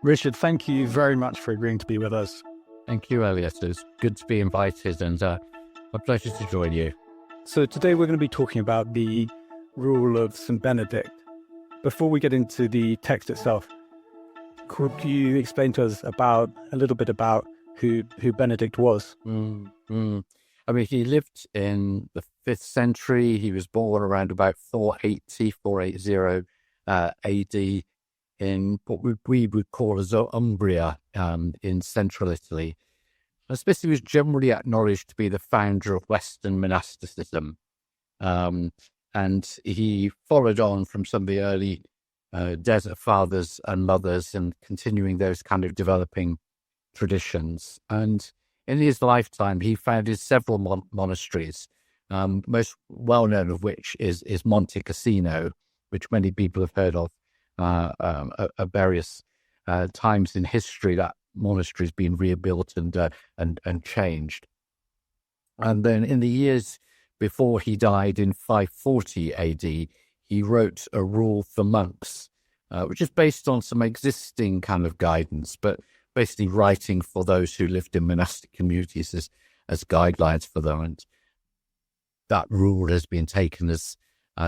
Richard, thank you very much for agreeing to be with us. Thank you, Elliot. It's good to be invited and a pleasure to join you. So today we're going to be talking about the rule of St. Benedict. Before we get into the text itself, could you explain to us a little bit about who Benedict was? I mean, he lived in the 5th century. He was born around about 480 AD in what we would call as Umbria in central Italy. I suppose he was generally acknowledged to be the founder of Western monasticism. And he followed on from some of the early desert fathers and mothers and continuing those kind of developing traditions. And in his lifetime, he founded several monasteries, most well-known of which is Monte Cassino, which many people have heard of at various times in history. That monastery has been rebuilt and changed. And then in the years before he died in 540 AD, he wrote a rule for monks, which is based on some existing kind of guidance, but basically writing for those who lived in monastic communities as guidelines for them. And that rule has been taken as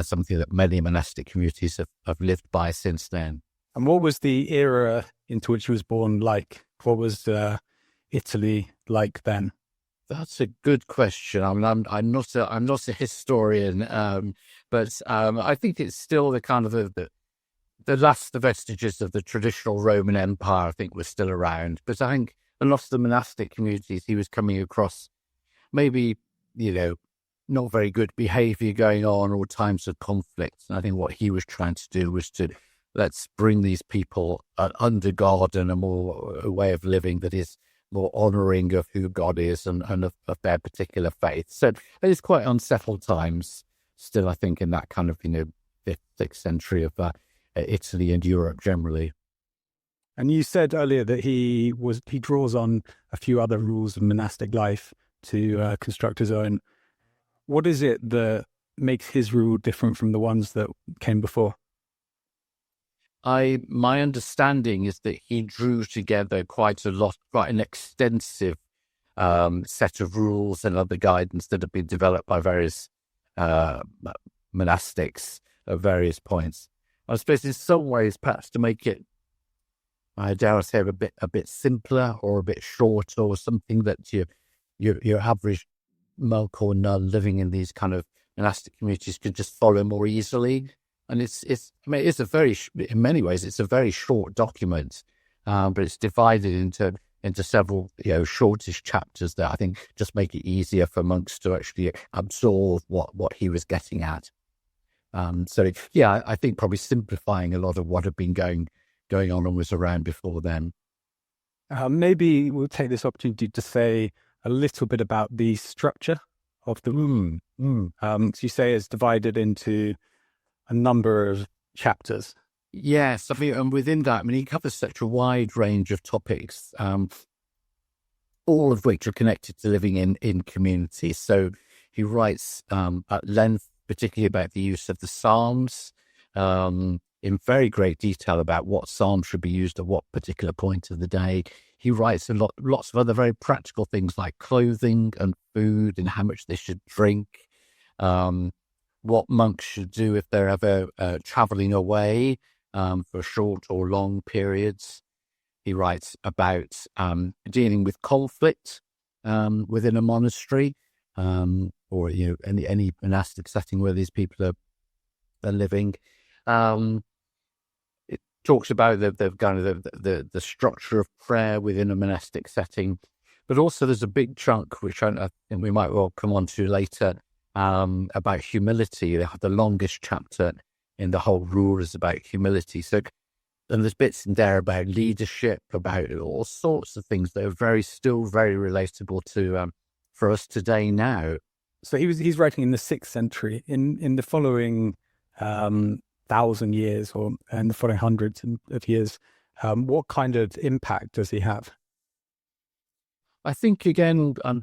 something that many monastic communities have lived by since then. And what was the era into which he was born like? What was Italy like then? That's a good question. I mean, I'm not a historian, but I think it's still the kind of the last vestiges of the traditional Roman Empire. I think was still around, but I think a lot of the monastic communities he was coming across, maybe not very good behavior going on or times of conflict. And I think what he was trying to do was to let's bring these people under God and a way of living that is more honouring of who God is and of their particular faith. So it's quite unsettled times still, I think, in that kind of 5th, 6th century of Italy and Europe generally. And you said earlier that he draws on a few other rules of monastic life to construct his own. What is it that makes his rule different from the ones that came before? My understanding is that he drew together quite an extensive set of rules and other guidance that have been developed by various monastics at various points. I suppose in some ways, perhaps to make it, I dare say, a bit simpler or a bit shorter, or something that your average monk or nun living in these kind of monastic communities could just follow more easily. And in many ways, it's a very short document, but it's divided into several, shortish chapters that I think just make it easier for monks to actually absorb what he was getting at. I think probably simplifying a lot of what had been going on and was around before then. Maybe we'll take this opportunity to say a little bit about the structure of the rule. So you say it's divided into a number of chapters. Yes, I mean, and within that, he covers such a wide range of topics, all of which are connected to living in communities. So he writes at length, particularly about the use of the Psalms, in very great detail about what Psalm should be used at what particular point of the day. He writes lots of other very practical things like clothing and food and how much they should drink, what monks should do if they're ever traveling away for short or long periods. He writes about dealing with conflict within a monastery or any monastic setting where these people are living. It talks about the structure of prayer within a monastic setting, but also there's a big chunk which I think we might well come on to later. About humility. They have the longest chapter in the whole rule is about humility. So, and there's bits in there about leadership, about all sorts of things that are still very relatable to for us today now. So he's writing in the 6th century. In the following 1,000 years, or in the following hundreds of years, what kind of impact does he have? I think again, I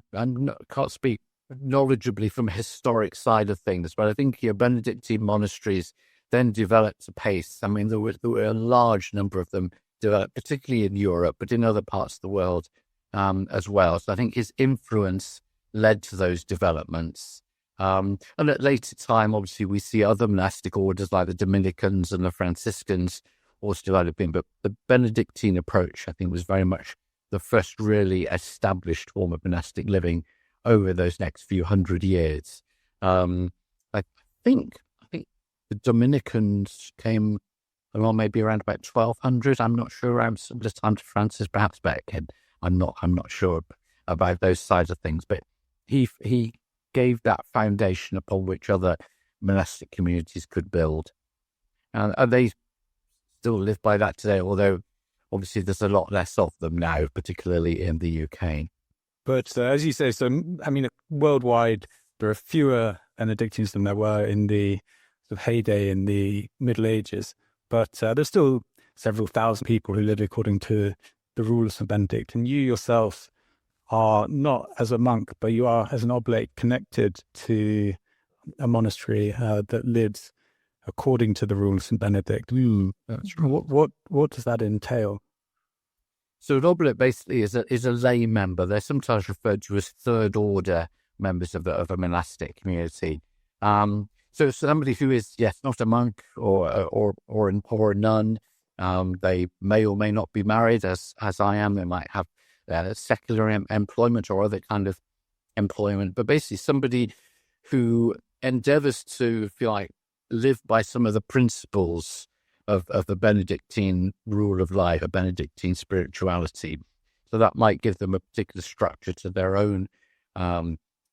can't speak knowledgeably from a historic side of things, but I think Benedictine monasteries then developed apace. I mean, there were a large number of them developed, particularly in Europe, but in other parts of the world as well. So I think his influence led to those developments. And at later time, obviously, we see other monastic orders like the Dominicans and the Franciscans also developing. But the Benedictine approach, I think, was very much the first really established form of monastic living over those next few hundred years. I think the Dominicans came along maybe around about 1200. I'm not sure, around similar time to Francis, perhaps back then. I'm not sure about those sides of things, but he gave that foundation upon which other monastic communities could build. And they still live by that today, although obviously there's a lot less of them now, particularly in the UK. But as you say, so, I mean, worldwide, there are fewer Benedictines than there were in the sort of heyday in the Middle Ages. But there's still several thousand people who live according to the rule of St. Benedict. And you yourself are not as a monk, but you are as an oblate connected to a monastery that lives according to the rule of St. Benedict. That's right. What does that entail? So an oblate basically is a lay member. They're sometimes referred to as third order members of a monastic community. So somebody who is, yes, not a monk or a nun. They may or may not be married, as I am. They might have secular employment or other kind of employment. But basically somebody who endeavors to, if you like, live by some of the principles of the Benedictine rule of life, a Benedictine spirituality. So that might give them a particular structure to their own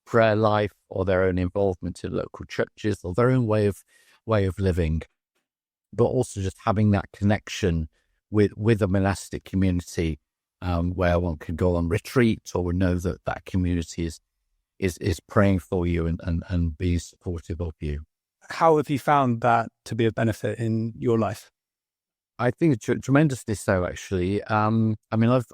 prayer life, or their own involvement in local churches, or their own way of living, but also just having that connection with a monastic community where one can go on retreat, or know that community is praying for you and being supportive of you. How have you found that to be a benefit in your life? I think tremendously so, actually. I mean,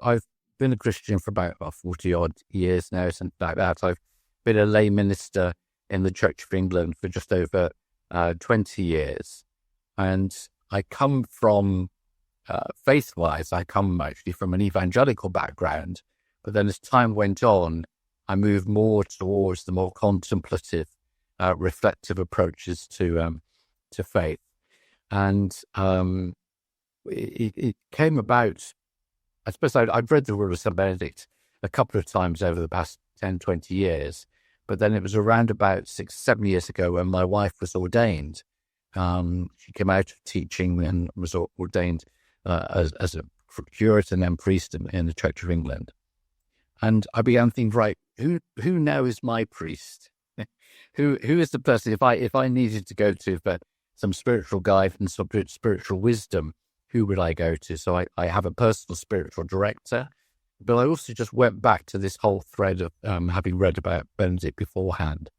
I've been a Christian for about 40 odd years now, something like that. I've been a lay minister in the Church of England for just over 20 years. And I come from, faith-wise, I come actually from an evangelical background. But then as time went on, I moved more towards the more contemplative, reflective approaches to faith. And it came about, I suppose I'd read the Rule of St. Benedict a couple of times over the past 10, 20 years. But then it was around about 6-7 years ago when my wife was ordained. She came out of teaching and was ordained as a curate and then priest in the Church of England. And I began thinking, right, who now is my priest? Who is the person, if I needed to go to for some spiritual guidance, some spiritual wisdom, who would I go to? So I have a personal spiritual director, but I also just went back to this whole thread of having read about Benedict beforehand,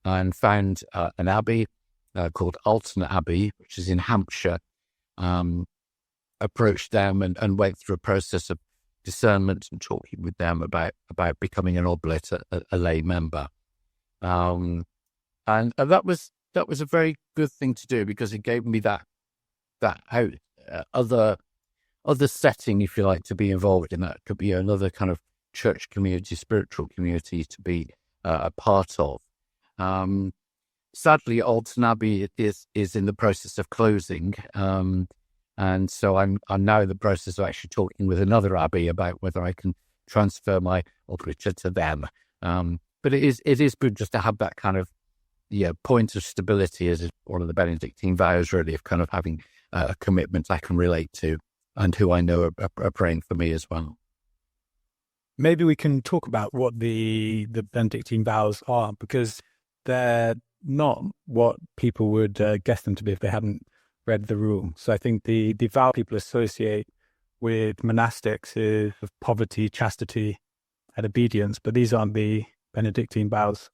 and found an abbey called Alton Abbey, which is in Hampshire. Approached them and went through a process of discernment and talking with them about becoming an oblate, a lay member. And that was a very good thing to do, because it gave me that other setting, if you like, to be involved in. That could be another kind of church community, spiritual community to be a part of. Sadly, Alton Abbey is in the process of closing, and so I'm now in the process of actually talking with another abbey about whether I can transfer my oblature to them. But it is good just to have that kind of point of stability, as one of the Benedictine vows, really, of kind of having a commitment I can relate to, and who I know are praying for me as well. Maybe we can talk about what the Benedictine vows are, because they're not what people would guess them to be if they hadn't read the rule. So I think the vow people associate with monastics is of poverty, chastity, and obedience, but these aren't the Benedictine vows.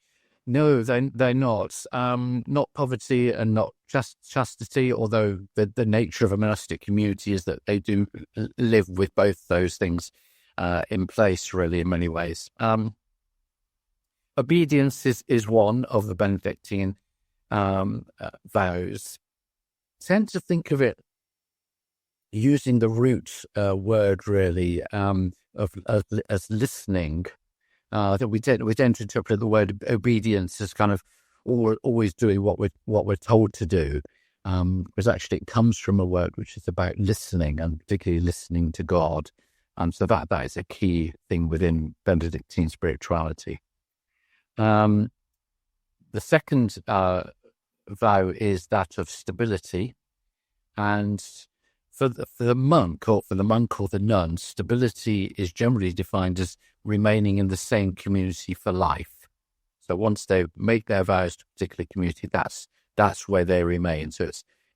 No, they're not. Not poverty and not chastity, although the nature of a monastic community is that they do live with both those things in place, really, in many ways. Obedience is one of the Benedictine vows. I tend to think of it using the root word really as listening. That we tend to interpret the word obedience as kind of always doing what we're told to do, because actually it comes from a word which is about listening, and particularly listening to God. So that is a key thing within Benedictine spirituality. The second vow is that of stability, and for the monk or the nun, stability is generally defined as remaining in the same community for life. So once they make their vows to a particular community, that's where they remain. So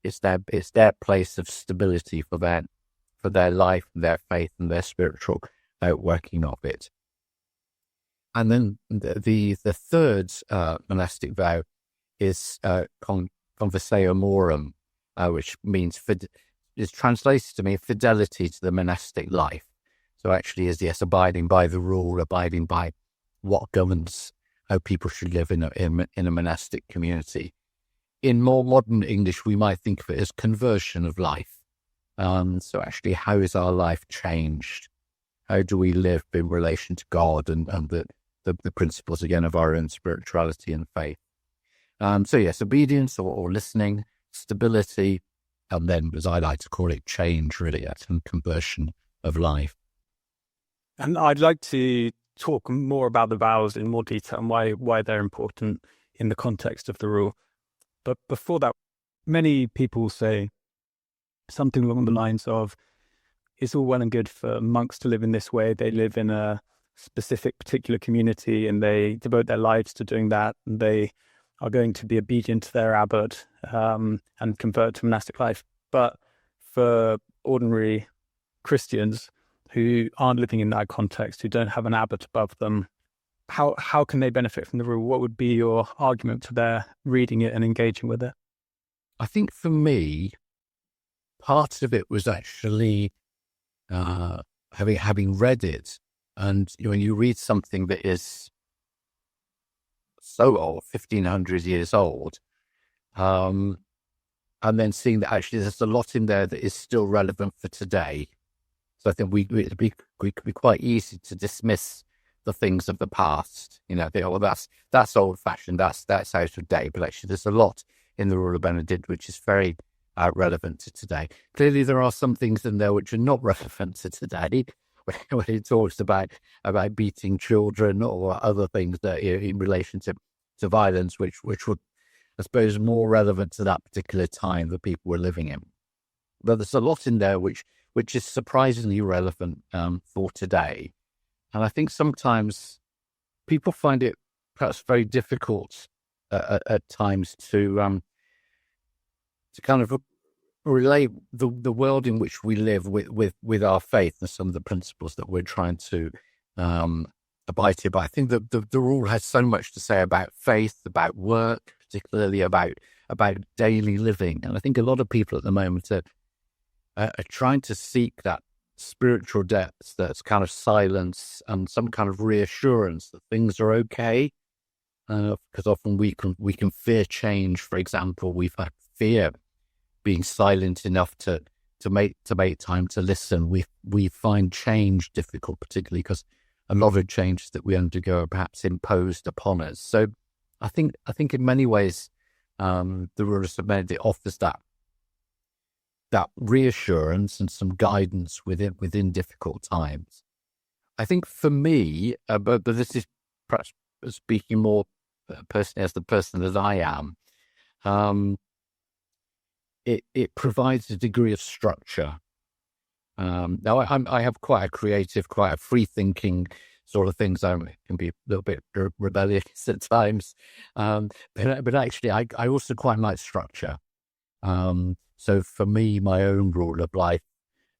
it's their place of stability for their life, their faith, and their spiritual outworking of it. And then the third monastic vow is converseo morum, which means is translated to mean fidelity to the monastic life. So actually is, yes, abiding by the rule, abiding by what governs how people should live in a monastic community. In more modern English, we might think of it as conversion of life. So actually, how is our life changed? How do we live in relation to God and the principles, again, of our own spirituality and faith? So yes, obedience or listening, stability, and then, as I like to call it, change, really, and conversion of life. And I'd like to talk more about the vows in more detail and why they're important in the context of the rule. But before that, many people say something along the lines of, it's all well and good for monks to live in this way. They live in a specific, particular community and they devote their lives to doing that. And they are going to be obedient to their abbot and convert to monastic life. But for ordinary Christians who aren't living in that context, who don't have an abbot above them, how can they benefit from the rule? What would be your argument for their reading it and engaging with it? I think for me, part of it was actually having read it, and when you read something that is so old, 1,500 years old, and then seeing that actually there's a lot in there that is still relevant for today. So I think we could be quite easy to dismiss the things of the past. That's old fashioned, that's out of date. But actually, there's a lot in the Rule of Benedict which is very relevant to today. Clearly, there are some things in there which are not relevant to today, when it talks about beating children or other things that in relation to violence, which would, I suppose, more relevant to that particular time that people were living in. But there's a lot in there which is surprisingly relevant for today. And I think sometimes people find it perhaps very difficult at times to kind of relate the world in which we live with our faith and some of the principles that we're trying to abide by. I think that the rule has so much to say about faith, about work, particularly about daily living. And I think a lot of people at the moment are trying to seek that spiritual depth, that's kind of silence and some kind of reassurance that things are okay. Because often we can fear change. For example, we've had fear being silent enough to make time to listen. We find change difficult, particularly because a lot of changes that we undergo are perhaps imposed upon us. So I think in many ways the Rule of Benedict offers that reassurance and some guidance within difficult times. I think for me, but this is perhaps speaking more personally as the person that I am, it provides a degree of structure. Now I have quite a creative, quite a free-thinking sort of things. I can be a little bit rebellious at times, but actually I also quite like structure. So for me, my own rule of life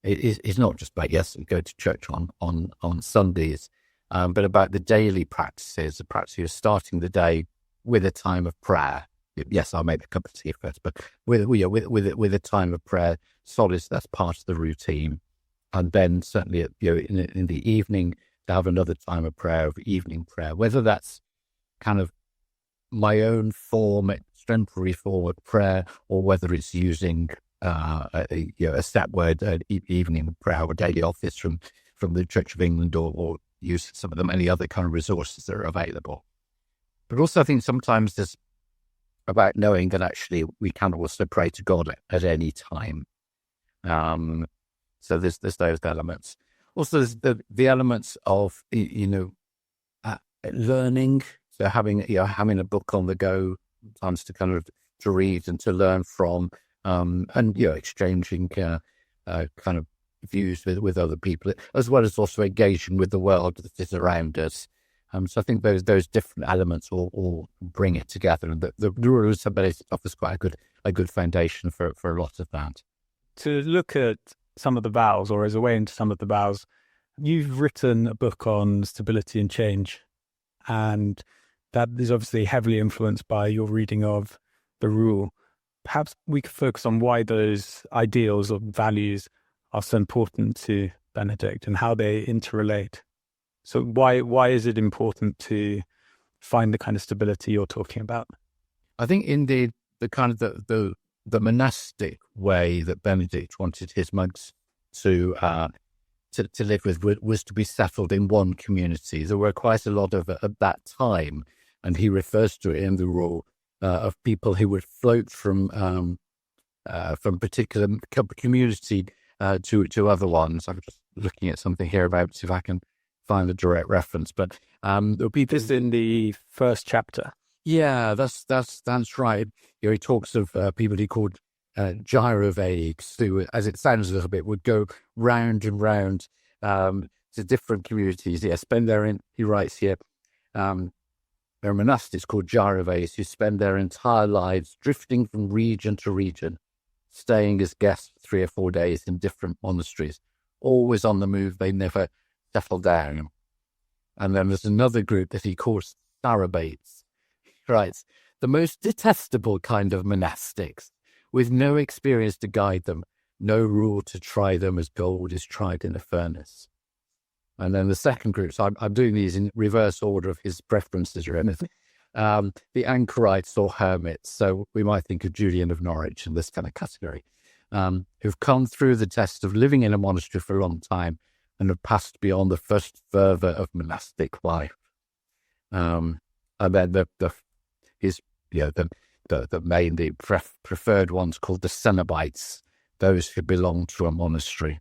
is not just about, yes, we go to church on Sundays, but about the daily practices, the practice of starting the day with a time of prayer. Yes, I'll make a cup of tea first, but with a time of prayer, solid, that's part of the routine. And then certainly, in the evening, to have another time of prayer, of evening prayer, whether that's kind of my own extemporary form of prayer, or whether it's using a step word, evening prayer or daily office from the Church of England, or use some of the many other kind of resources that are available. But also, I think sometimes there's about knowing that actually we can also pray to God at any time. So there's those elements. Also, there's the elements of learning. So having a book on the go, sometimes to read and to learn from, and exchanging kind of views with other people, as well as also engaging with the world that is around us. So I think those different elements all bring it together, and the rural ability offers quite a good foundation for a lot of that. To look at some of the vows, or as a way into some of the vows, you've written a book on stability and change, and that is obviously heavily influenced by your reading of the rule. Perhaps we could focus on why those ideals or values are so important to Benedict and how they interrelate. So why is it important to find the kind of stability you're talking about? I think in the kind of the monastic way that Benedict wanted his monks to live with was to be settled in one community. There were quite a lot of at that time, and he refers to it in the rule of people who would float from particular community to other ones. I'm just looking at something here about see if I can find a direct reference, but there'll be This is in the first chapter. Yeah, that's right. He talks of people he called gyrovagues, who, as it sounds a little bit, would go round and round to different communities. Yeah, he writes here, there are monastics called gyrovagues who spend their entire lives drifting from region to region, staying as guests for 3 or 4 days in different monasteries, always on the move. They never settle down. And then there's another group that he calls Sarabates. He writes, the most detestable kind of monastics, with no experience to guide them, no rule to try them as gold is tried in a furnace. And then the second group, so I'm doing these in reverse order of his preferences, really. The anchorites or hermits, so we might think of Julian of Norwich in this kind of category, who've come through the test of living in a monastery for a long time and have passed beyond the first fervour of monastic life. And then the mainly preferred ones called the Cenobites, those who belong to a monastery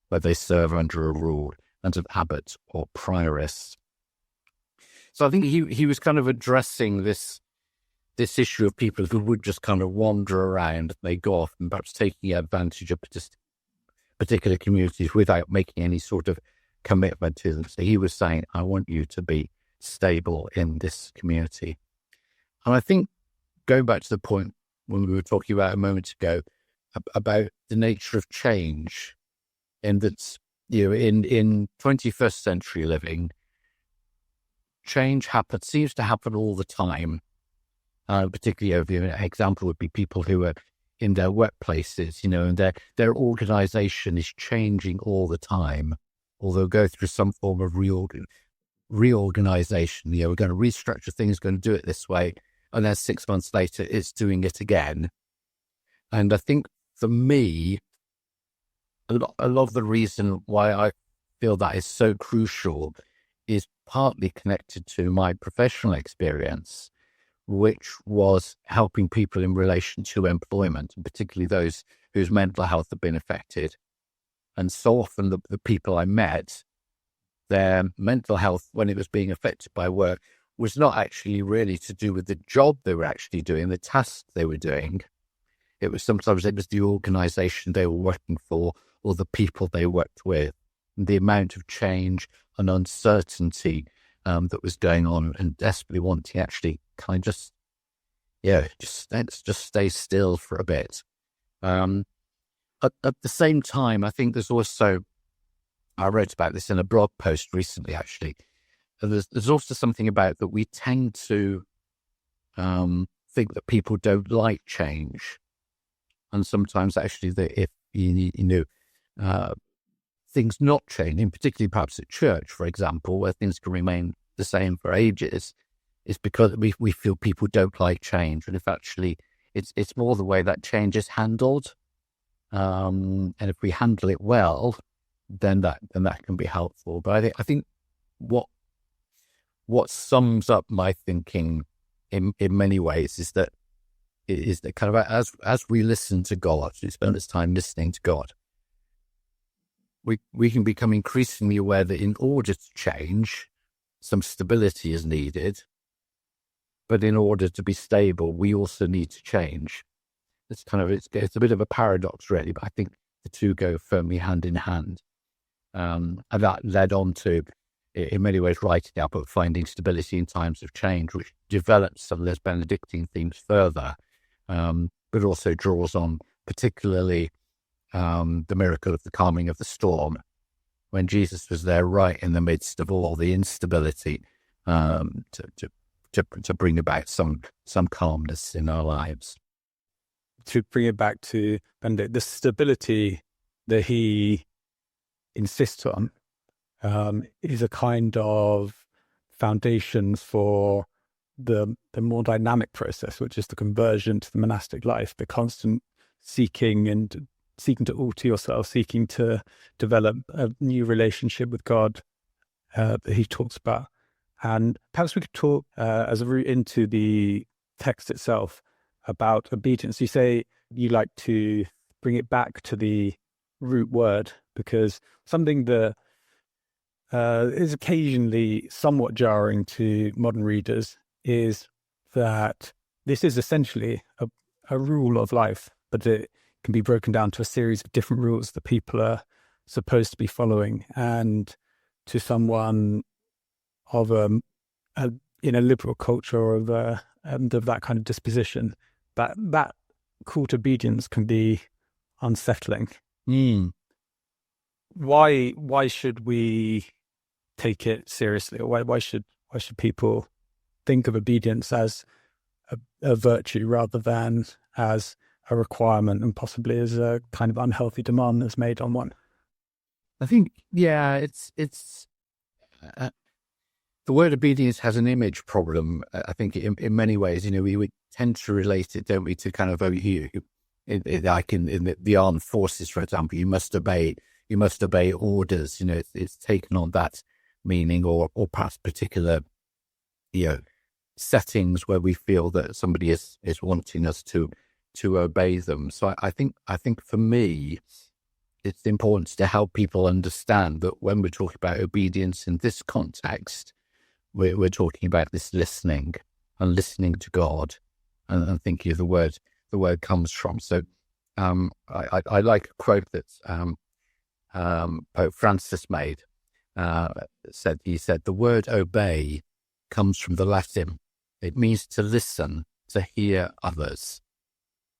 where they serve under a rule and an abbot or prioress. So I think he was kind of addressing this issue of people who would just kind of wander around. They go off and perhaps taking advantage of particular communities without making any sort of commitment to them. So he was saying, I want you to be stable in this community. And I think going back to the point when we were talking about a moment ago about the nature of change, and that in 21st century living, change seems to happen all the time. Particularly, an example would be people who are in their workplaces, and their organization is changing all the time, or they'll go through some form of reorganization. We're going to restructure things, going to do it this way, and then 6 months later, it's doing it again. And I think for me, a lot of the reason why I feel that is so crucial is partly connected to my professional experience, which was helping people in relation to employment, and particularly those whose mental health have been affected. And so often the people I met, their mental health, when it was being affected by work, was not actually really to do with the job they were actually doing, the tasks they were doing. Sometimes it was the organization they were working for or the people they worked with, and the amount of change and uncertainty that was going on, and desperately wanting actually kind of just stay still for a bit. At the same time, I think there's also, I wrote about this in a blog post recently, actually. There's also something about that we tend to think that people don't like change. And sometimes actually if things not changing, particularly perhaps at church, for example, where things can remain the same for ages, is because we feel people don't like change. And if actually it's more the way that change is handled. And if we handle it well, then that can be helpful. But I think what sums up my thinking in many ways is that kind of as we listen to God, we spend this time listening to God, we can become increasingly aware that in order to change, some stability is needed. But in order to be stable, we also need to change. It's a bit of a paradox, really, but I think the two go firmly hand in hand. And that led on to, in many ways, writing up, but finding stability in times of change, which develops some of those Benedictine themes further, but also draws on particularly the miracle of the calming of the storm, when Jesus was there right in the midst of all the instability, to bring about some calmness in our lives. To bring it back to Benedict, the stability that he insists on is a kind of foundation for the more dynamic process, which is the conversion to the monastic life, the constant seeking to alter yourself, seeking to develop a new relationship with God that he talks about. And perhaps we could talk as a route into the text itself about obedience. You say you like to bring it back to the root word, because something that is occasionally somewhat jarring to modern readers is that this is essentially a rule of life, but it can be broken down to a series of different rules that people are supposed to be following. And to someone of in a liberal culture or of that kind of disposition, that call to obedience can be unsettling. Why should we take it seriously, or why should people think of obedience as a virtue rather than as a requirement, and possibly as a kind of unhealthy demand that's made on one? I think, it's the word obedience has an image problem. I think in many ways, we would tend to relate it, don't we, to kind of, like in the armed forces, for example, you must obey orders. It's taken on that meaning, or perhaps particular, settings where we feel that somebody is wanting us to obey them. So I think for me, it's important to help people understand that when we're talking about obedience in this context, we're talking about this listening to God, and thinking of the word comes from. So I like a quote that Pope Francis made. He said, the word obey comes from the Latin. It means to listen, to hear others.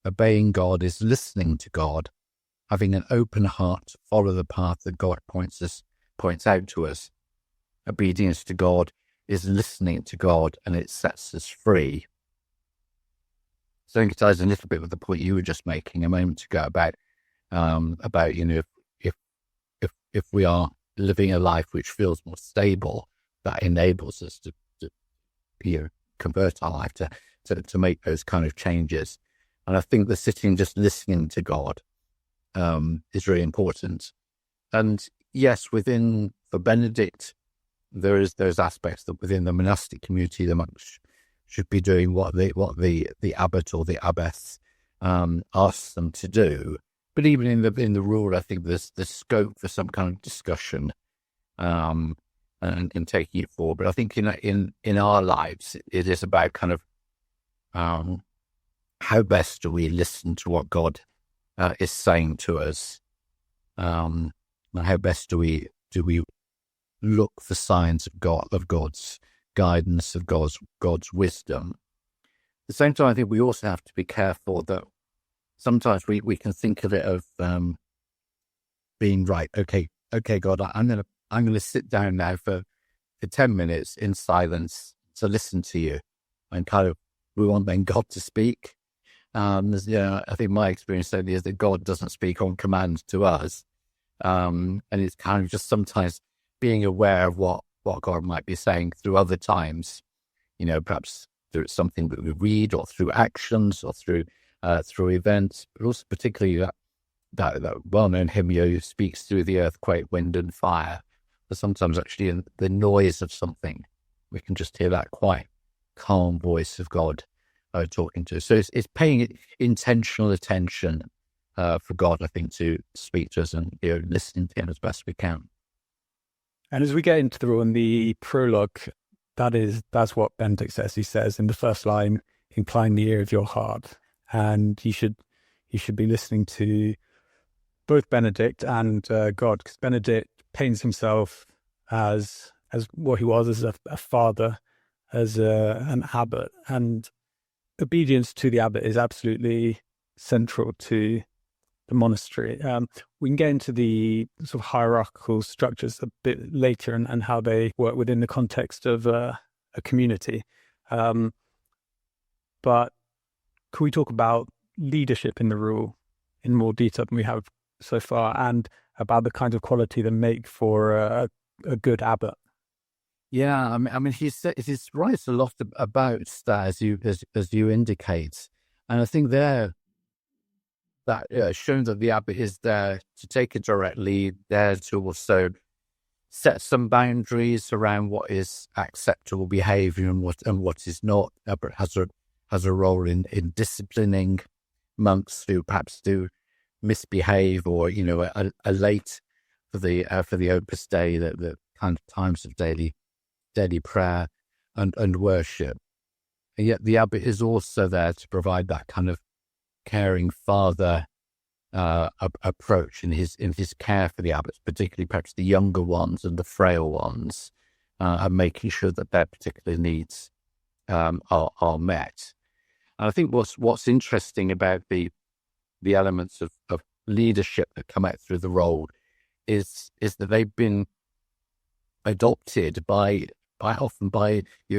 Obeying God is listening to God, having an open heart to follow the path that God points out to us. Obedience to God is listening to God, and it sets us free. So I think it ties a little bit with the point you were just making a moment ago about if we are living a life which feels more stable, that enables us to convert our life to make those kind of changes. And I think the sitting, just listening to God, is really important. And yes, for Benedict, there's aspects that within the monastic community, the monks should be doing what the abbot or the abbess asks them to do. But even in the rule, I think there's scope for some kind of discussion and taking it forward. But I think in our lives, it is about kind of how best do we listen to what God is saying to us, and how best do we look for signs of God's guidance, of God's wisdom. At the same time, I think we also have to be careful that sometimes we can think of it of being right. Okay, God, I'm gonna sit down now for 10 minutes in silence to listen to you, and kind of we want then God to speak. I think my experience certainly is that God doesn't speak on command to us, and it's kind of just sometimes being aware of what God might be saying through other times, perhaps through something that we read, or through actions, or through events, but also particularly that well-known hymn, speaks through the earthquake, wind and fire. But sometimes actually in the noise of something, we can just hear that quite calm voice of God talking to us. So it's paying intentional attention for God, I think, to speak to us and listening to him as best we can. And as we get into the rule in the prologue, that's what Benedict says. He says in the first line, incline the ear of your heart. And you should be listening to both Benedict and God, because Benedict paints himself as what he was, as a father, as an abbot. And obedience to the abbot is absolutely central to the monastery. We can get into the sort of hierarchical structures a bit later and how they work within the context of a community. But can we talk about leadership in the rule in more detail than we have so far, and about the kind of quality that make for a good abbot? Yeah, I mean, he writes a lot about that, as you indicate, and I think there that shown that the abbot is there to take a direct lead, there to also set some boundaries around what is acceptable behaviour and what is not. Abbot has a role in disciplining monks who perhaps do misbehave, or are late for the Opus Dei, the kind of times of daily prayer and worship. And yet the abbot is also there to provide that kind of caring father approach in his care for the abbots, particularly perhaps the younger ones and the frail ones, and making sure that their particular needs are met. And I think what's interesting about the elements of leadership that come out through the role is that they've been adopted by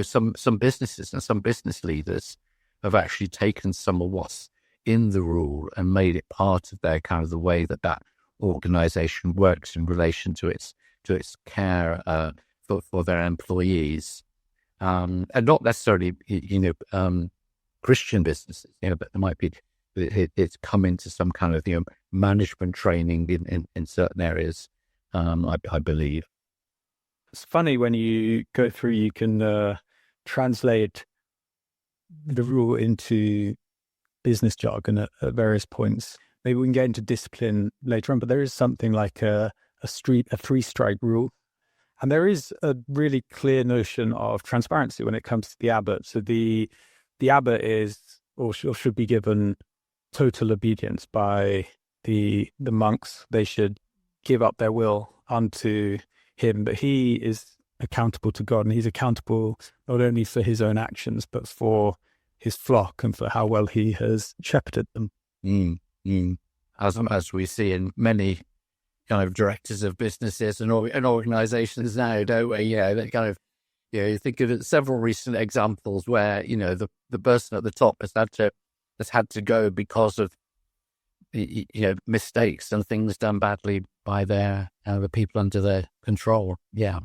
some businesses, and some business leaders have actually taken some of what's in the rule and made it part of their kind of the way that organization works in relation to its care for their employees, and not necessarily Christian businesses, but there might be it's come into some kind of management training in certain areas, I believe. It's funny when you go through, you can translate the rule into business jargon at various points. Maybe we can get into discipline later on, but there is something like a 3-strike rule. And there is a really clear notion of transparency when it comes to the abbot. So the abbot is, or should be given total obedience by the monks. They should give up their will unto him, but he is accountable to God, and he's accountable not only for his own actions, but for his flock and for how well he has shepherded them. As we see in many kind of directors of businesses and organizations now, don't we? That kind of, you think of several recent examples where, the person at the top has had to go because of mistakes and things done badly by the people under their control. Yeah.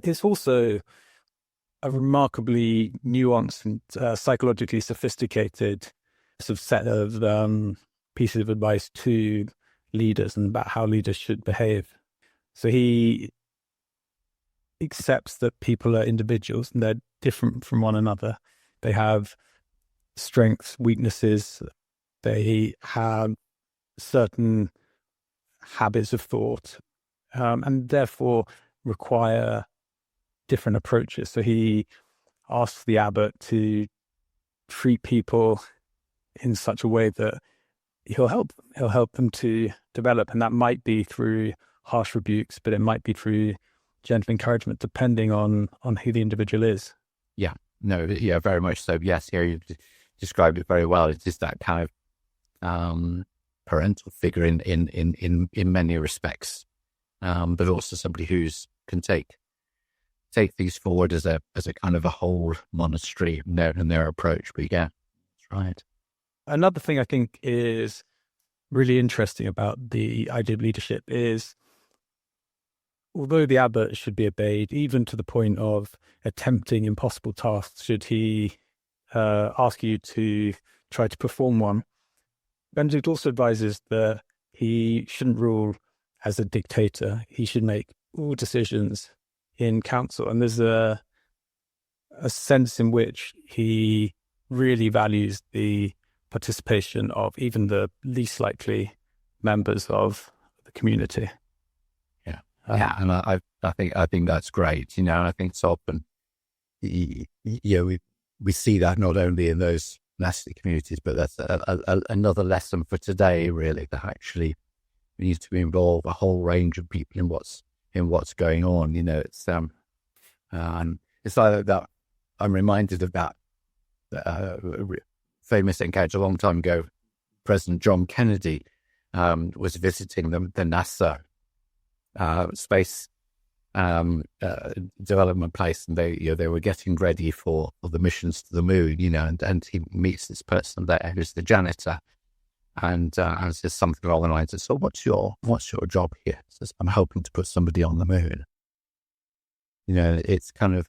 It's also a remarkably nuanced and psychologically sophisticated sort of set of pieces of advice to leaders and about how leaders should behave. So he accepts that people are individuals and they're different from one another. They have strengths, weaknesses. They have certain habits of thought, and therefore require different approaches. So he asks the abbot to treat people in such a way that he'll help them to develop. And that might be through harsh rebukes, but it might be through gentle encouragement, depending on who the individual is. Yeah, no, yeah, very much so. Yes, here you described it very well. It's just that kind of parental figure in many respects, but also somebody who's can take these forward as a kind of a whole monastery in their approach. But yeah, that's right. Another thing I think is really interesting about the idea of leadership is, although the abbot should be obeyed, even to the point of attempting impossible tasks, should he ask you to try to perform one, Benedict also advises that he shouldn't rule as a dictator. He should make all decisions in council. And there's a sense in which he really values the participation of even the least likely members of the community. Yeah, and I think that's great. I think so often, we see that not only in those monastic communities, but that's another lesson for today. Really, that actually we need to involve a whole range of people in what's going on. It's like that. I'm reminded of that famous encounter a long time ago. President John Kennedy was visiting the NASA space development place, and they were getting ready for the missions to the moon. And he meets this person there who's the janitor, and says something along the lines of, "So what's your job here?" He says, "I'm helping to put somebody on the moon." It's kind of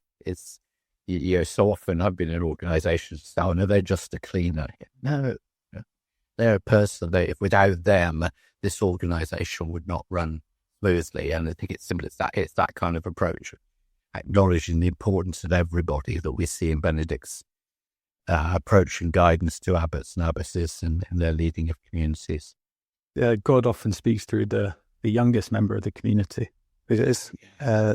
so often I've been in organizations now, no, they're just a cleaner. No, they're a person. If without them, this organization would not run smoothly. And I think it's simple as that. It's that kind of approach, acknowledging the importance of everybody that we see in Benedict's approach and guidance to abbots and abbesses in their leading of communities. God often speaks through the youngest member of the community. It is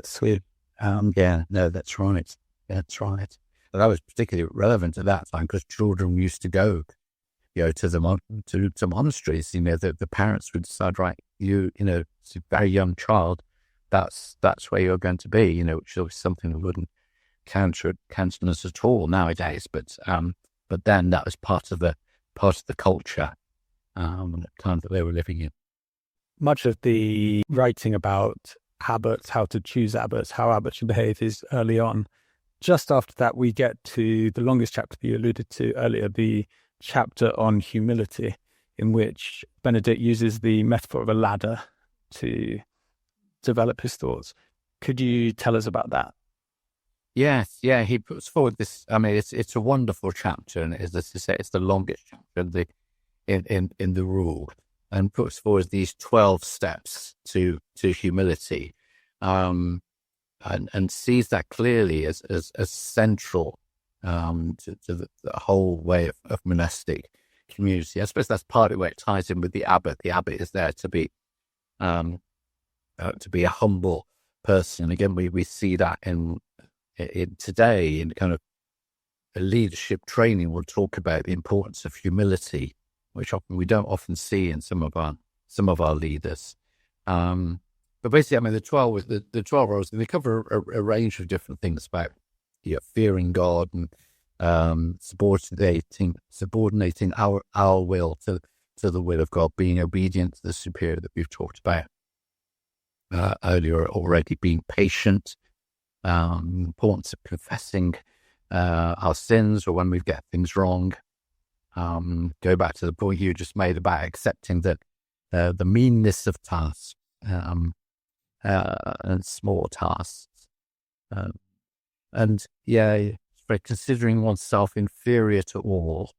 sweet. That's right. That's right. And that was particularly relevant at that time because children used to go, to the monasteries. The parents would decide, right, it's a very young child. That's where you're going to be. Which is something that wouldn't countenance at all nowadays. But then that was part of the culture, the time that they were living in. Much of the writing about abbots, how to choose abbots, how abbots should behave is early on. Just after that, we get to the longest chapter you alluded to earlier, the chapter on humility, in which Benedict uses the metaphor of a ladder to develop his thoughts. Could you tell us about that? Yes, he puts forward this. I mean, it's a wonderful chapter, and as I say, it's the longest chapter in the rule, and puts forward these 12 steps to humility. And sees that clearly as central to the whole way of monastic community. I suppose that's partly where it ties in with the abbot. The abbot is there to be a humble person. And again, we see that in today in kind of a leadership training. We'll talk about the importance of humility, which we don't often see in some of our leaders. But basically, I mean, the 12 roles, they cover a range of different things about fearing God and subordinating our will to the will of God, being obedient to the superior that we've talked about earlier already, being patient, importance of confessing our sins or when we get things wrong. Go back to the point you just made about accepting that the meanness of tasks. And small tasks. Considering oneself inferior to all,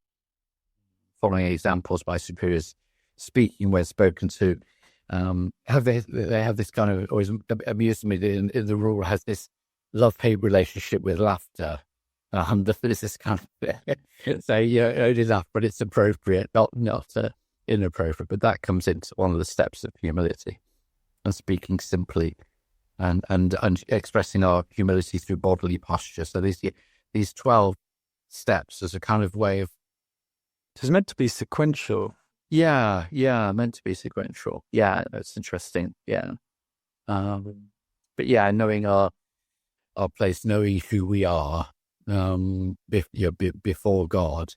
following examples by superiors, speaking when spoken to. They have this kind of, always amused me, in the rule has this love-hate relationship with laughter. There's this kind of, only laugh, but it's appropriate, not inappropriate. But that comes into one of the steps of humility. And speaking simply, and expressing our humility through bodily posture. So these 12 steps as a kind of way of. It's meant to be sequential. Yeah, meant to be sequential. Yeah, that's interesting. Yeah, but knowing our place, knowing who we are, before God.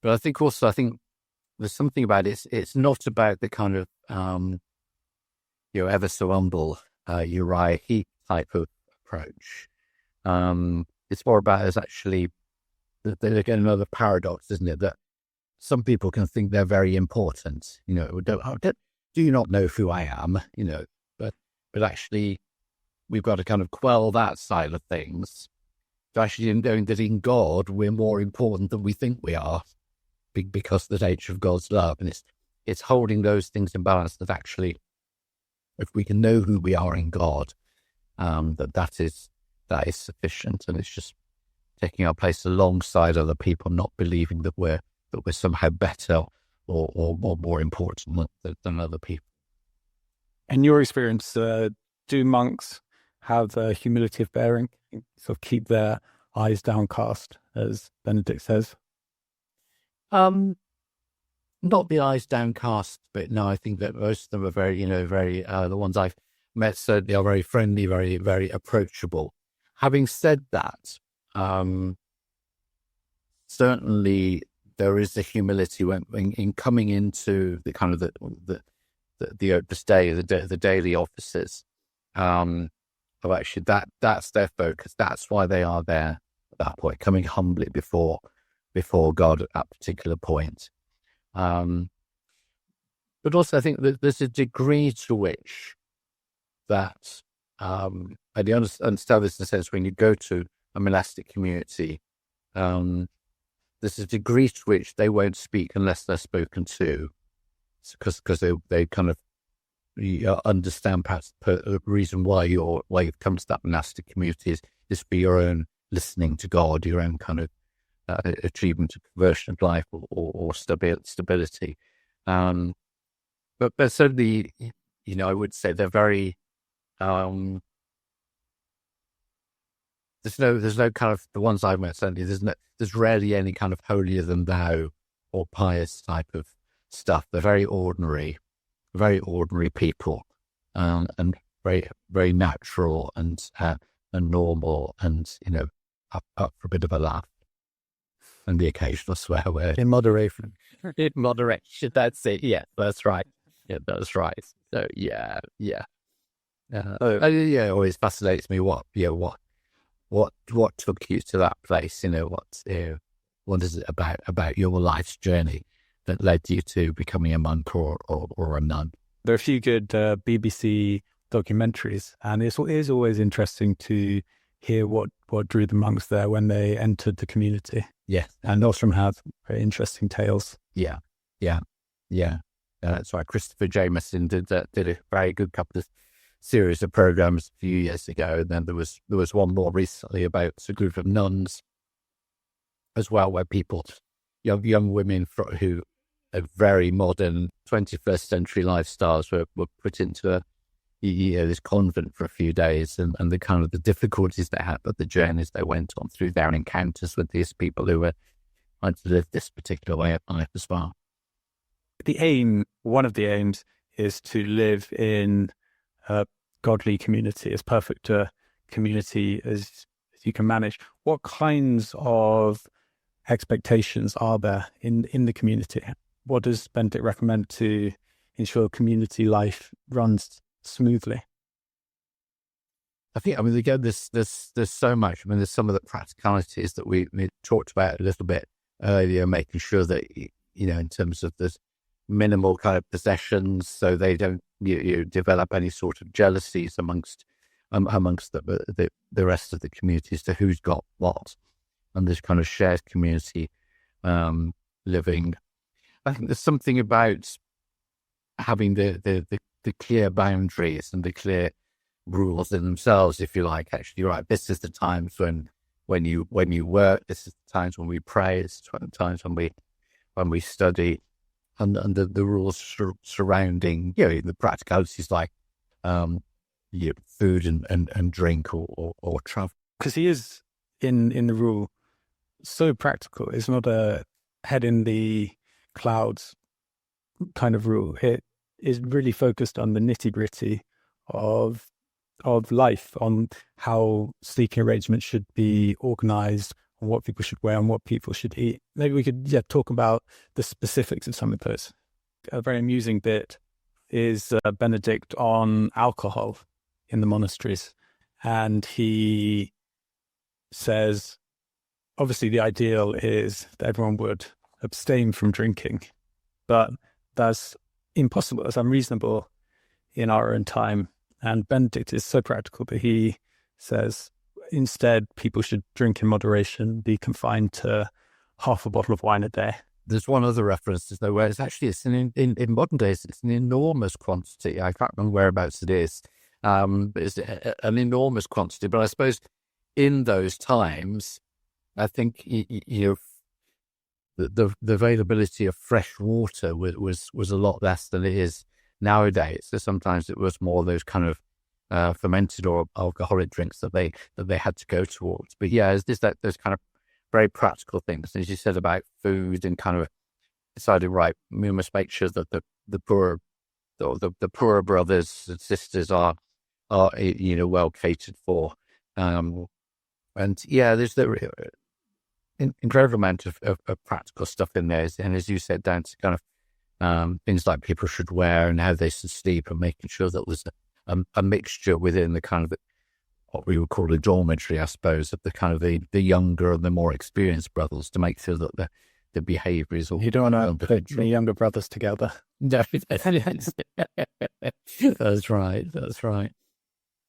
But I think there's something about it. It's not about the kind of ever so humble Uriah Heep type of approach. It's more about us actually. Again, another paradox, isn't it? That some people can think they're very important. Do you not know who I am? But actually, we've got to kind of quell that side of things. To actually knowing that in God we're more important than we think we are, because of the nature of God's love, and it's holding those things in balance, that actually, if we can know who we are in God, that is sufficient, and it's just taking our place alongside other people, not believing that we're somehow better or more important than other people. In your experience, do monks have humility of bearing, sort of keep their eyes downcast, as Benedict says? Not the eyes downcast, but no, I think that most of them are very, the ones I've met certainly are very friendly, very, very approachable. Having said that, certainly there is the humility when in coming into the kind of the Opus Dei, the daily offices. Actually, that's their focus. That's why they are there at that point, coming humbly before God at that particular point. But also, I think that there's a degree to which that, and you understand this in the sense when you go to a monastic community, there's a degree to which they won't speak unless they're spoken to, because they kind of understand perhaps the reason why you've come to that monastic community is for your own listening to God, your own kind of achievement of conversion of life or stability. But certainly, I would say they're very, there's no kind of, the ones I've met, certainly there's rarely any kind of holier than thou or pious type of stuff. They're very ordinary people, and very, very natural and normal, and up for a bit of a laugh and the occasional swear word In moderation. in moderation. That's it. Yeah, that's right. Yeah, that's right. So yeah. It always fascinates me what took you to that place. What is it about your life's journey that led you to becoming a monk or a nun? There are a few good BBC documentaries, and it is always interesting to hear what drew the monks there when they entered the community. Yeah, and Ostrom had very interesting tales. Yeah. That's right. Christopher Jameson did a very good couple of series of programs a few years ago, and then there was one more recently about a group of nuns as well, where people, young women who had very modern 21st century lifestyles were put into this convent for a few days, and the kind of the difficulties they had, but the journeys they went on through their encounters with these people who were trying to live this particular way of life as well. One of the aims is to live in a godly community, as perfect a community as you can manage. What kinds of expectations are there in the community? What does Benedict recommend to ensure community life runs smoothly? I think, again, there's so much. There's some of the practicalities that we talked about a little bit earlier, making sure that, in terms of the minimal kind of possessions, so they don't develop any sort of jealousies amongst the rest of the community as to who's got what, and this kind of shared community living. I think there's something about having the clear boundaries and the clear rules in themselves, if you like. Actually, you're right. This is the times when you work. This is the times when we pray. This is the times when we study, and the rules surrounding the practicalities like food and drink or travel. Because he is in the rule so practical. It's not a head in the clouds kind of rule. It is really focused on the nitty-gritty of life, on how sleeping arrangements should be organized, on what people should wear, and what people should eat. Maybe we could talk about the specifics of some of those. A very amusing bit is Benedict on alcohol in the monasteries, and he says, obviously the ideal is that everyone would abstain from drinking, but that's impossible. It's unreasonable in our own time. And Benedict is so practical that he says instead people should drink in moderation, be confined to half a bottle of wine a day. there's one other reference though where in modern days it's an enormous quantity. I can't remember whereabouts it is, but it's an enormous quantity. But I suppose in those times, I think the availability of fresh water was a lot less than it is nowadays. So sometimes it was more those kind of fermented or alcoholic drinks that they had to go towards. But yeah, it's that those kind of very practical things, as you said about food, and kind of decided, right, we must make sure that the poorer brothers and sisters are well catered for. And yeah, there's the incredible amount of practical stuff in there, and as you said, down to kind of things like people should wear and how they should sleep, and making sure that there's a mixture within the kind of what we would call a dormitory, I suppose, of the kind of the younger and the more experienced brothers, to make sure that the behaviour is all. You don't want to put the younger brothers together. Definitely. That's right. That's right.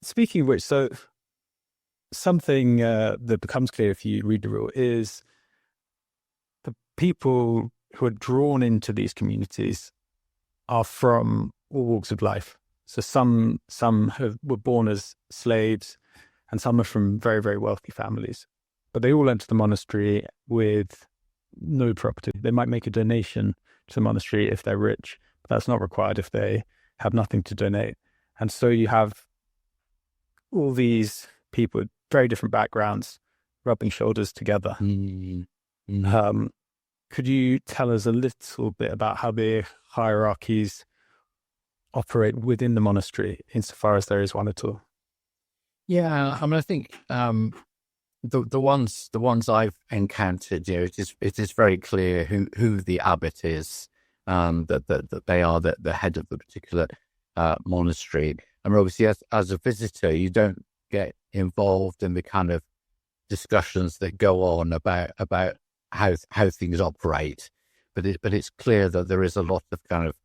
Speaking of which, so something that becomes clear if you read the rule is the people who are drawn into these communities are from all walks of life. So some were born as slaves, and some are from very, very wealthy families. But they all enter the monastery with no property. They might make a donation to the monastery if they're rich, but that's not required if they have nothing to donate. And so you have all these people with very different backgrounds rubbing shoulders together. Mm-hmm. Could you tell us a little bit about how the hierarchies operate within the monastery, insofar as there is one at all? Yeah, I mean, I think the ones I've encountered, it is very clear who the abbot is, that they are the head of the particular monastery. And obviously, as a visitor, you don't get involved in the kind of discussions that go on about how things operate. But it's clear that there is a lot of kind of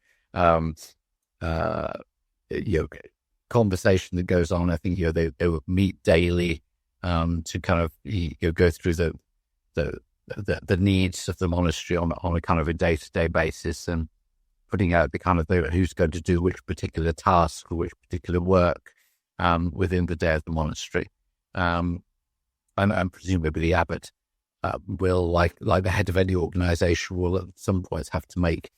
conversation that goes on. I think they would meet daily to kind of go through the needs of the monastery on a kind of a day-to-day basis, and putting out the kind of who's going to do which particular task or which particular work within the day of the monastery. And presumably the abbot will, like the head of any organisation, will at some points have to make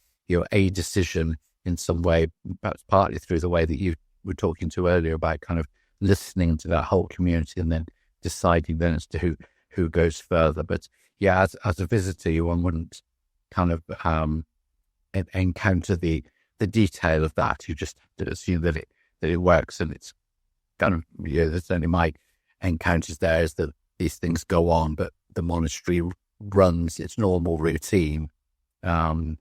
a decision in some way, perhaps partly through the way that you were talking to earlier about kind of listening to that whole community and then deciding then as to who goes further. But yeah, as a visitor, one wouldn't kind of encounter the detail of that. You just have to assume that it works, and it's kind of that's only my encounters there, is that these things go on, but the monastery runs its normal routine, and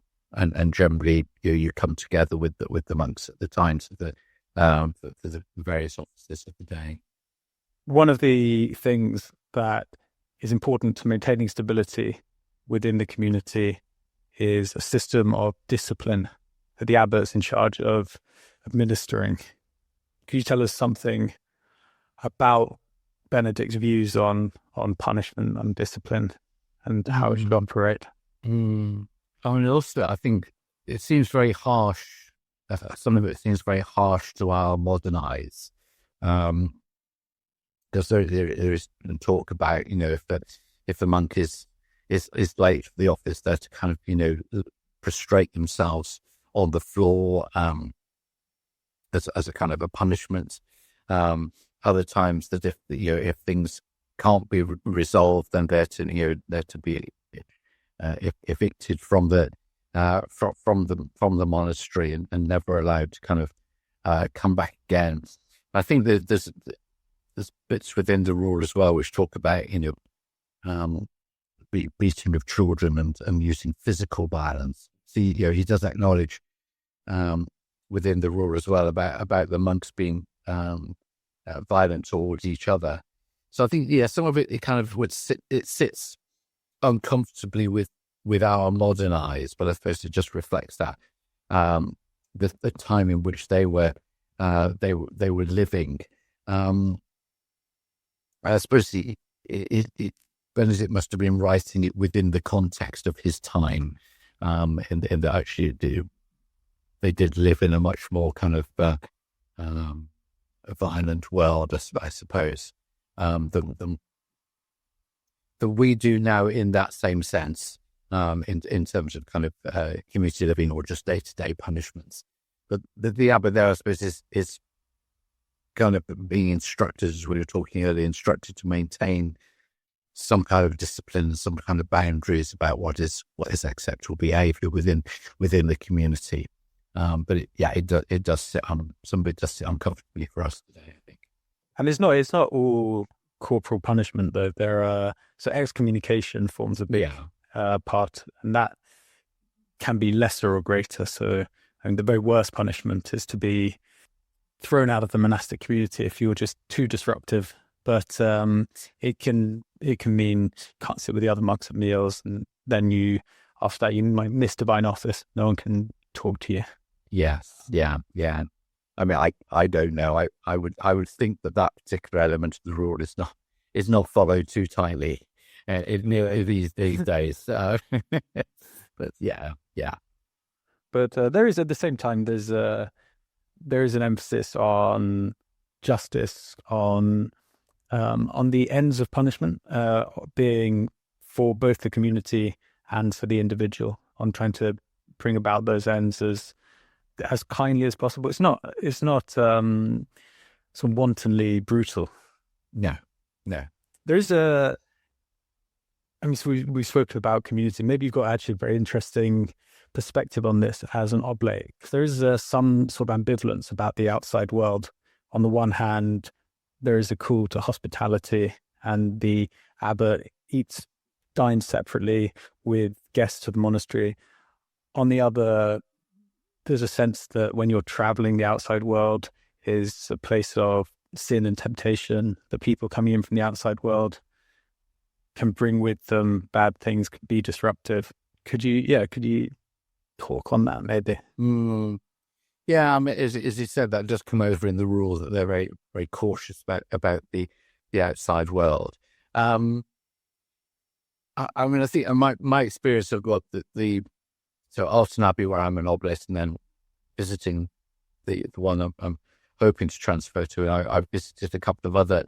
generally you come together with the monks at the times of the various offices of the day. One of the things that is important to maintaining stability within the community is a system of discipline that the abbot's in charge of administering. Could you tell us something about Benedict's views on punishment and discipline and how it should operate? I mean, also, I think it seems very harsh. Some of it seems very harsh to our modern eyes. Because there is talk about, if the monk is late for the office, they're to kind of, prostrate themselves on the floor as a kind of a punishment. Other times that if things can't be resolved, then they're to be evicted from the monastery and never allowed to kind of come back again. I think that there's bits within the rule as well which talk about beating of children and using physical violence. See, he does acknowledge within the rule as well about the monks being violent towards each other. So I think some of it kind of sits uncomfortably with our modern eyes, but I suppose it just reflects that the time in which they were living. I suppose Benedict must have been writing it within the context of his time, in that actually they did live in a much more kind of a violent world, I suppose, than we do now in that same sense, in terms of kind of community living or just day-to-day punishments. But the abbot there, I suppose, is kind of being instructed, as we were talking earlier, instructed to maintain some kind of discipline, some kind of boundaries about what is acceptable behaviour within the community. But it does sit uncomfortably for us today, I think. And it's not all corporal punishment though. There are excommunication forms a big part, and that can be lesser or greater. So the very worst punishment is to be thrown out of the monastic community if you're just too disruptive. But it can mean can't sit with the other monks at meals, and then after that you might miss divine office. No one can talk to you. Yes, yeah. I mean, I don't know. I would think that particular element of the rule is not followed too tightly these days. But yeah. But there is, at the same time, there is an emphasis on justice, on the ends of punishment being for both the community and for the individual, on trying to bring about those ends as kindly as possible. It's not so wantonly brutal. No. There is so we spoke about community. Maybe you've got actually a very interesting perspective on this as an oblate. There is some sort of ambivalence about the outside world. On the one hand, there is a call to hospitality, and the abbot dines separately with guests of the monastery. On the other, there's a sense that when you're traveling, the outside world is a place of sin and temptation. The people coming in from the outside world can bring with them bad things, can be disruptive. Could you talk on that maybe? Yeah, I mean, as you said, that does come over in the rules, that they're very, very cautious about the outside world. I mean, I think my experience of what so Alton Abbey, where I'm an oblate, and then visiting the one I'm hoping to transfer to, I've visited a couple of other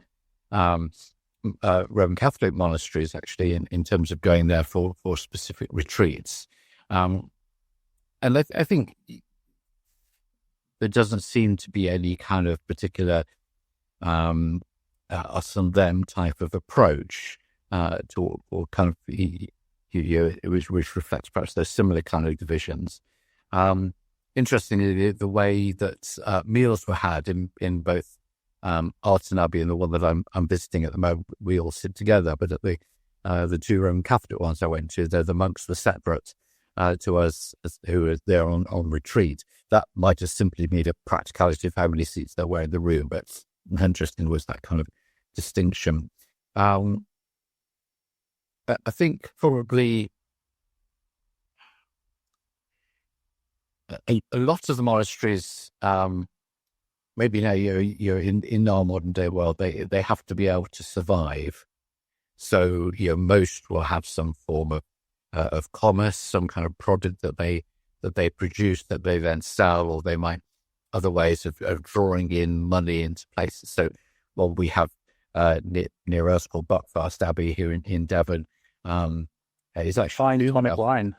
Roman Catholic monasteries, actually, in terms of going there for specific retreats. And I think there doesn't seem to be any kind of particular us and them type of approach to, or kind of which reflects perhaps those similar kind of divisions. Interestingly, the way that meals were had in both Alton Abbey and the one that I'm visiting at the moment, we all sit together. But at the two Roman Catholic ones I went to, the monks were separate to us who were there on retreat. That might have simply made a practicality of how many seats there were in the room, but interesting was that kind of distinction. I think probably a lot of the monasteries, maybe now you're in our modern day world, they have to be able to survive. So most will have some form of commerce, some kind of product that they produce that they then sell, or they might other ways of drawing in money into places. So, we have near us called Buckfast Abbey here in Devon. It's like fine tonic wine.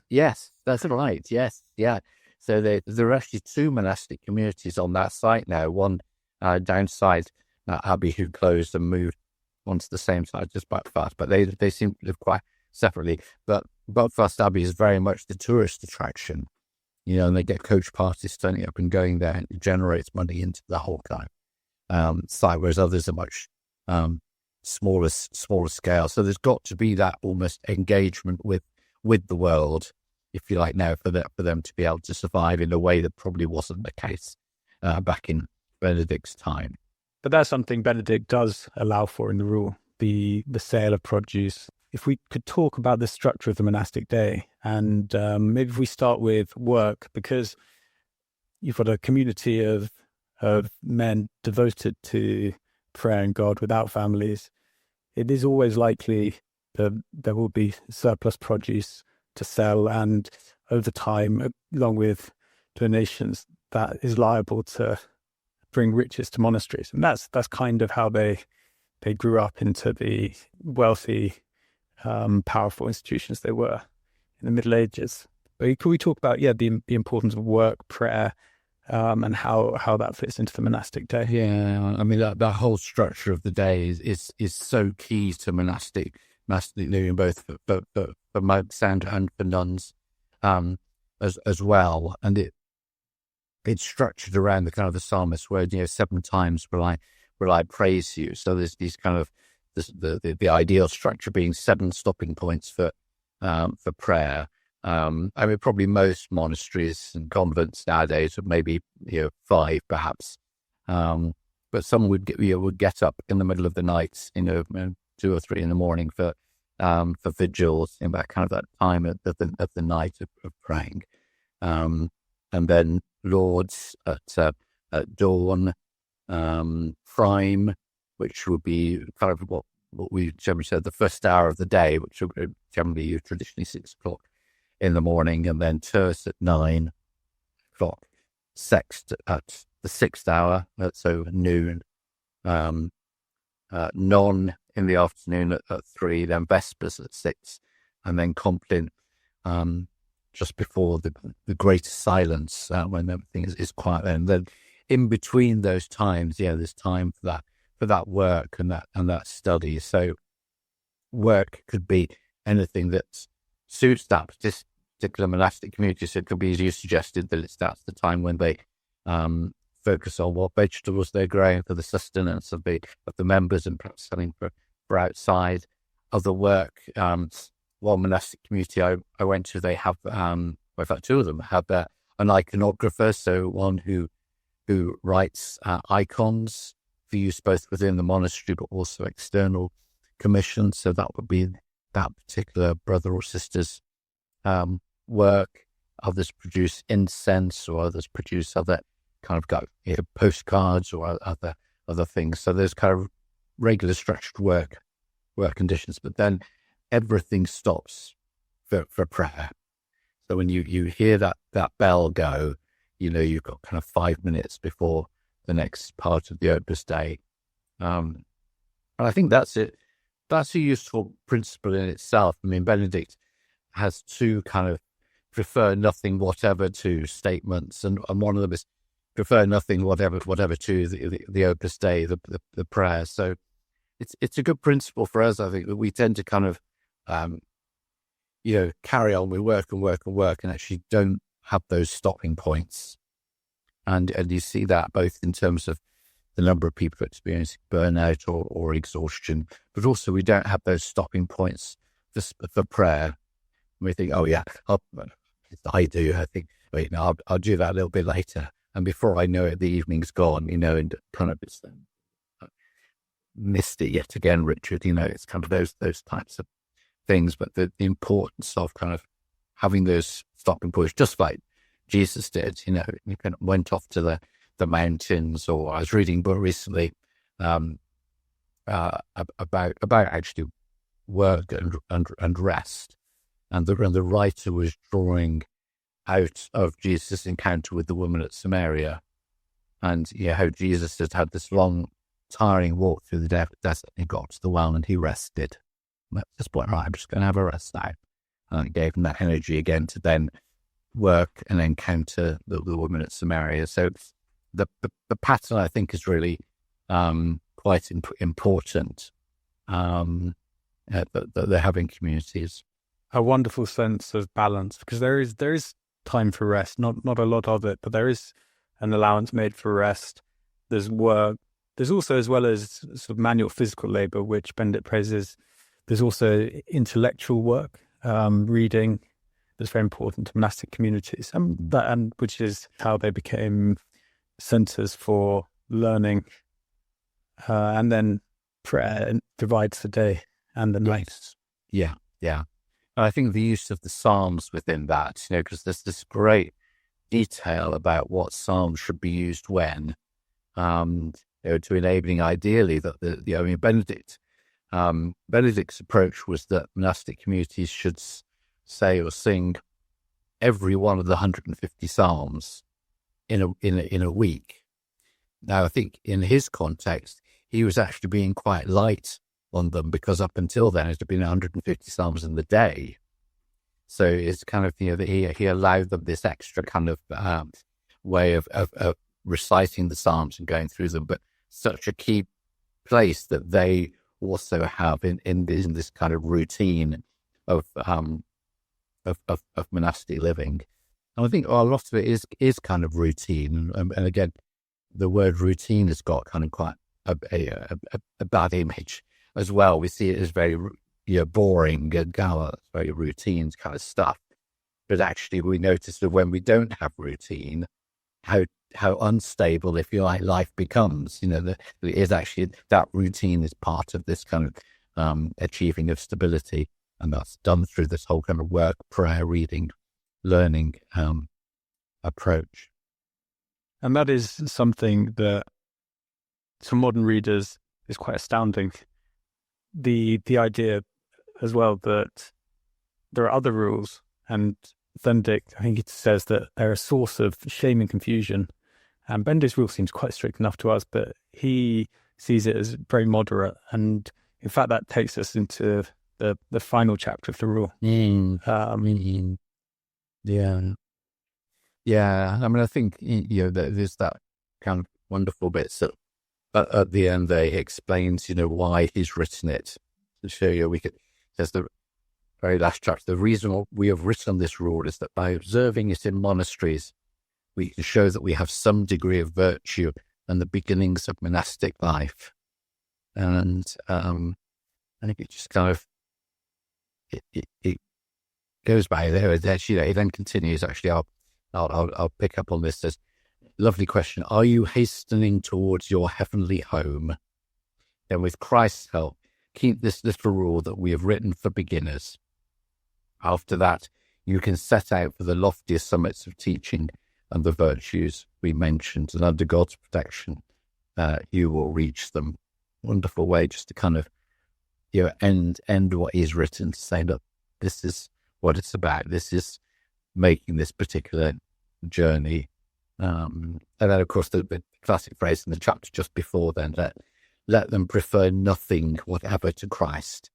Yes, that's right. Yes, yeah. So there are actually two monastic communities on that site now. One downside Abbey who closed and moved onto the same side as Buckfast, but they seem to live quite separately. But Buckfast Abbey is very much the tourist attraction, and they get coach parties turning up and going there, and it generates money into the whole kind of site, whereas others are much smaller scale. So there's got to be that almost engagement with the world, if you like, now for them to be able to survive in a way that probably wasn't the case back in Benedict's time. But that's something Benedict does allow for in the rule, the sale of produce. If we could talk about the structure of the monastic day, and maybe if we start with work, because you've got a community of men devoted to prayer and God without families, it is always likely that there will be surplus produce to sell, and over time, along with donations, that is liable to bring riches to monasteries. And that's kind of how they grew up into the wealthy, powerful institutions they were in the Middle Ages. But could we talk about the importance of work, prayer, and how that fits into the monastic day? Yeah, I mean that whole structure of the day is so key to monastic living, both for monks and for nuns, as well. And it's structured around the kind of the psalmist word, 7 times will I praise you. So there's these kind of the ideal structure being 7 stopping points for prayer. I mean, probably most monasteries and convents nowadays are maybe 5 perhaps, but some would get up in the middle of the night, 2 or 3 in the morning for vigils, that kind of that time of the night of praying, and then Lauds at dawn, prime, which would be kind of what we generally said the first hour of the day, which would generally traditionally 6 o'clock in the morning, and then terce at 9 o'clock, sext at the 6th hour, so noon, non in the afternoon at 3, then vespers at 6, and then compline just before the greater silence, when everything is quiet. And then in between those times, there's time for that work and that study. So work could be anything that suits that particular monastic community. So it could be, as you suggested, that's the time when they focus on what vegetables they're growing for the sustenance of the members, and perhaps selling for outside. Other work, one monastic community I went to, they have, in fact 2 of them have an iconographer, so one who writes icons for use both within the monastery but also external commissions. So that would be that particular brother or sister's work. Others produce incense, or others produce other kind of postcards or other things. So there's kind of regular structured work conditions, but then everything stops for prayer. So when you hear that bell go, you've got kind of 5 minutes before the next part of the Opus Dei. And I think that's it. That's a useful principle in itself. I mean, Benedict has 2 kind of prefer nothing whatever to statements, and one of them is prefer nothing whatever to the Opus Dei, the prayer. So it's a good principle for us, I think, that we tend to kind of carry on with work and actually don't have those stopping points. And you see that both in terms of the number of people experiencing burnout or exhaustion, but also we don't have those stopping points for prayer. We think, oh yeah, I think, wait, no, I'll do that a little bit later. And before I know it, the evening's gone, and kind of it's missed it yet again, Richard. It's kind of those types of things, but the importance of kind of having those stopping points, just like Jesus did. He kind of went off to the mountains, or I was reading a book recently about actually work and rest, and the writer was drawing out of Jesus' encounter with the woman at Samaria, and how Jesus had this long, tiring walk through the desert. He got to the well and he rested. At this point, right, I'm just going to have a rest now. And it gave him that energy again to then work and encounter the woman at Samaria. So the pattern, I think, is really quite important that they're having communities. A wonderful sense of balance, because there is time for rest, not a lot of it, but there is an allowance made for rest. There's work. There's also, as well as sort of manual physical labor, which Benedict praises, there's also intellectual work, reading, that's very important to monastic communities, and which is how they became centers for learning. And then prayer divides the day and the night. Yeah. And I think the use of the Psalms within that, because there's this great detail about what Psalms should be used when, to enabling ideally that Benedict's approach was that monastic communities should say or sing every one of the 150 psalms in a week. Now, I think in his context, he was actually being quite light on them, because up until then it had been 150 psalms in the day. So it's kind of, that he allowed them this extra kind of way of reciting the psalms and going through them, but such a key place that they also have in this kind of routine of monastic living. And I think a lot of it is kind of routine. And again, the word routine has got kind of quite a bad image as well. We see it as very boring and it's very routine kind of stuff. But actually, we notice that when we don't have routine, how unstable, if you like, life becomes. It is actually that routine is part of this kind of achieving of stability, and that's done through this whole kind of work, prayer, reading, learning approach. And that is something that to modern readers is quite astounding. The idea as well that there are other rules, and Benedict, I think it says that they're a source of shame and confusion. And Benedict's rule seems quite strict enough to us, but he sees it as very moderate. And in fact, that takes us into the final chapter of the rule. Yeah. I mean, I think there's that kind of wonderful bit. So at the end, they explains why he's written it. To show you, there's the very last chapter. The reason we have written this rule is that by observing it in monasteries, we can show that we have some degree of virtue and the beginnings of monastic life. And I think it just kind of it goes by there. It then continues. Actually, I'll pick up on this. There's lovely question. Are you hastening towards your heavenly home? Then, with Christ's help, keep this little rule that we have written for beginners. After that, you can set out for the loftier summits of teaching and the virtues we mentioned, and under God's protection, you will reach them. Wonderful way just to kind of end what is written, to say, look, this is what it's about. This is making this particular journey. And then, of course, the classic phrase in the chapter just before then, let them prefer nothing whatever to Christ.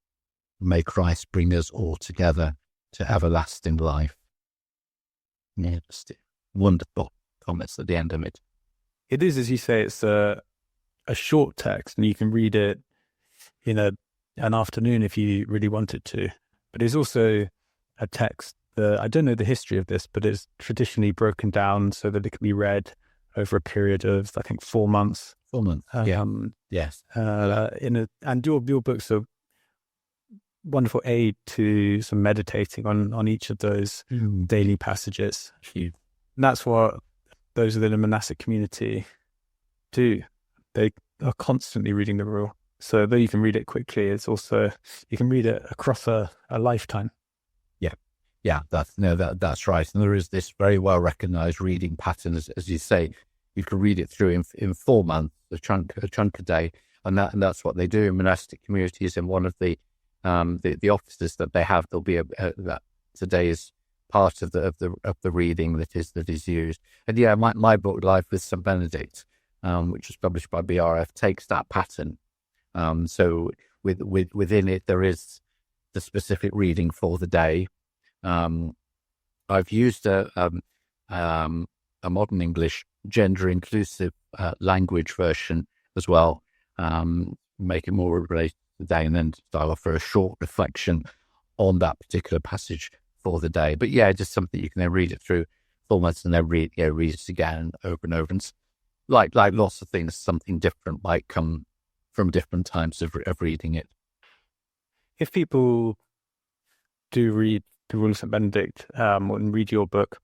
May Christ bring us all together to everlasting life. Yeah, just wonderful comments at the end of it. It is, as you say, it's a short text, and you can read it in an afternoon if you really wanted to. But it's also a text that, I don't know the history of this, but it's traditionally broken down so that it can be read over a period of, I think, 4 months. 4 months. Yes. And your books are wonderful aid to some meditating on each of those daily passages. And that's what those within a monastic community do. They are constantly reading the rule. So though you can read it quickly, it's also, you can read it across a lifetime. Yeah, that's right. And there is this very well recognized reading pattern, as you say. You can read it through in 4 months, a chunk a day, and that's what they do in monastic communities. In one of the offices that they have, there'll be that today is part of the reading that is used. And yeah, my book Life with St. Benedict, which was published by BRF, takes that pattern. So within it there is the specific reading for the day. I've used a modern English gender inclusive language version as well, make it more related to the day, and then I'll offer a short reflection on that particular passage for the day. But yeah, just something you can then read it through 4 months and then read it again over and over. And like lots of things, something different might come from different times of reading it. If people do read the Rule of St. Benedict and read your book,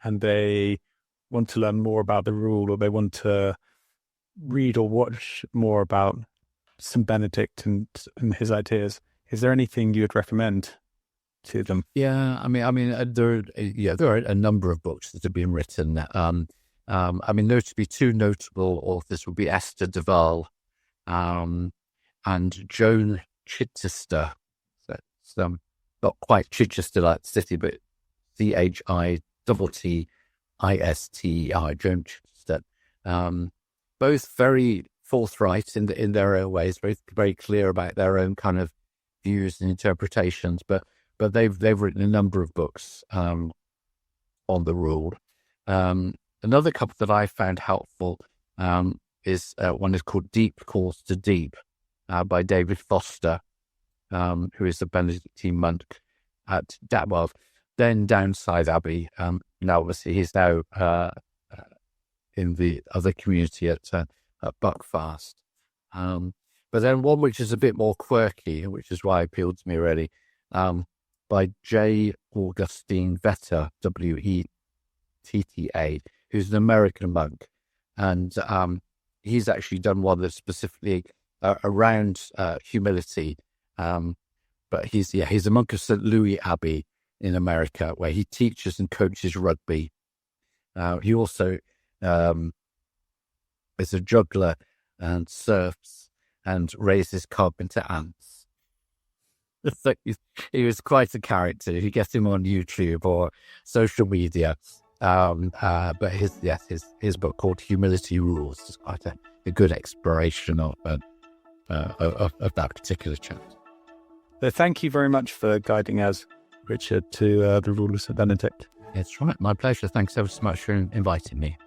and they want to learn more about the rule, or they want to read or watch more about St. Benedict and his ideas, is there anything you would recommend to them? Yeah, I mean, there are a number of books that have been written. Notably, 2 notable authors would be Esther de Waal and Joan Chittister. not quite Chichester like the city, but Chittisteri, Joan Chichester. Both very forthright in their own ways, both very clear about their own kind of views and interpretations. But they've written a number of books on the rule. Another couple that I found helpful is one is called Deep Calls to Deep by David Foster, who is a Benedictine monk at then Downside Abbey. Now, obviously, he's now in the other community at Buckfast. But then one which is a bit more quirky, which is why it appealed to me really, by J. Augustine Vetter, Wetta, who's an American monk. And he's actually done one that's specifically around humility. But he's a monk of St. Louis Abbey in America, where he teaches and coaches rugby. He also is a juggler and surfs and raises carpenter ants. So he was quite a character. You get him on YouTube or social media. But his book called Humility Rules is quite a good exploration of that particular chapter. So thank you very much for guiding us, Richard, to the Rule of St. Benedict. It's right. My pleasure. Thanks ever so much for inviting me.